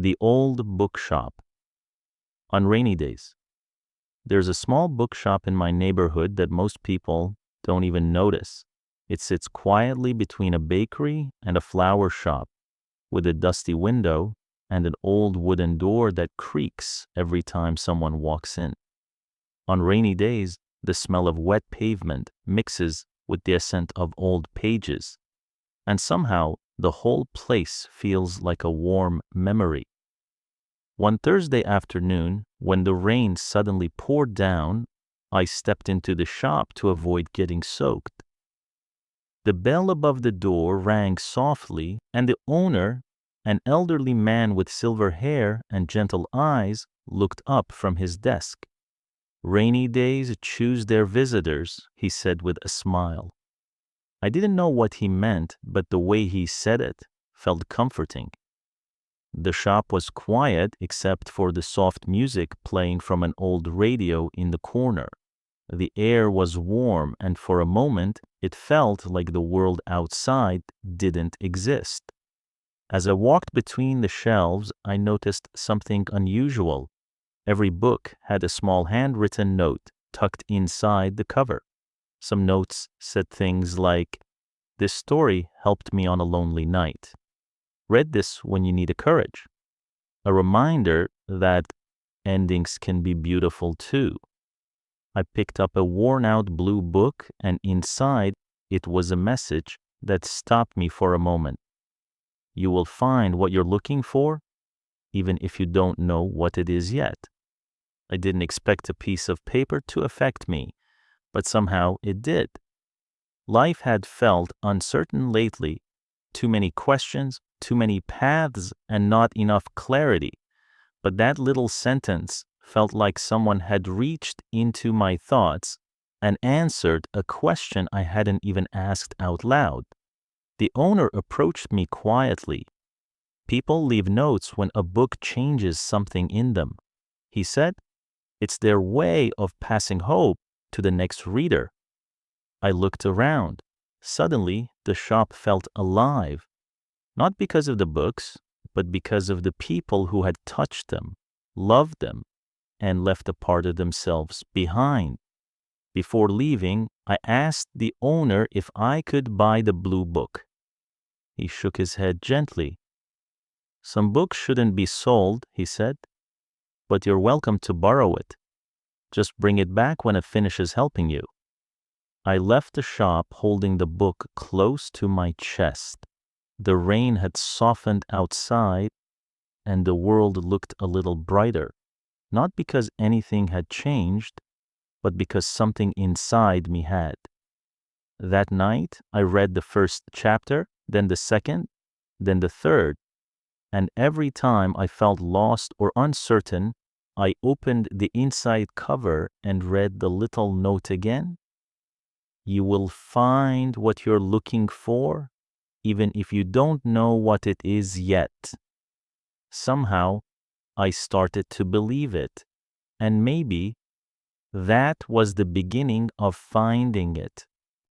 The Old Bookshop. On rainy days, there's a small bookshop in my neighborhood that most people don't even notice. It sits quietly between a bakery and a flower shop, with a dusty window and an old wooden door that creaks every time someone walks in. On rainy days, the smell of wet pavement mixes with the scent of old pages, and somehow the whole place feels like a warm memory. One Thursday afternoon, when the rain suddenly poured down, I stepped into the shop to avoid getting soaked. The bell above the door rang softly, and the owner, an elderly man with silver hair and gentle eyes, looked up from his desk. "Rainy days choose their visitors," he said with a smile. I didn't know what he meant, but the way he said it felt comforting. The shop was quiet except for the soft music playing from an old radio in the corner. The air was warm, and for a moment it felt like the world outside didn't exist. As I walked between the shelves, I noticed something unusual. Every book had a small handwritten note tucked inside the cover. Some notes said things like, "This story helped me on a lonely night. Read this when you need courage." A reminder that endings can be beautiful too. I picked up a worn-out blue book, and inside it was a message that stopped me for a moment. You will find what you're looking for, even if you don't know what it is yet. I didn't expect a piece of paper to affect me, but somehow it did. Life had felt uncertain lately. Too many questions, too many paths, and not enough clarity. But that little sentence felt like someone had reached into my thoughts and answered a question I hadn't even asked out loud. The owner approached me quietly. "People leave notes when a book changes something in them," he said. "It's their way of passing hope to the next reader." I looked around. Suddenly, the shop felt alive, not because of the books, but because of the people who had touched them, loved them, and left a part of themselves behind. Before leaving, I asked the owner if I could buy the blue book. He shook his head gently. "Some books shouldn't be sold," he said, "but you're welcome to borrow it. Just bring it back when it finishes helping you." I left the shop holding the book close to my chest. The rain had softened outside, and the world looked a little brighter, not because anything had changed, but because something inside me had. That night, I read the first chapter, then the second, then the third, and every time I felt lost or uncertain, I opened the inside cover and read the little note again. You will find what you're looking for, even if you don't know what it is yet. Somehow, I started to believe it, and maybe that was the beginning of finding it.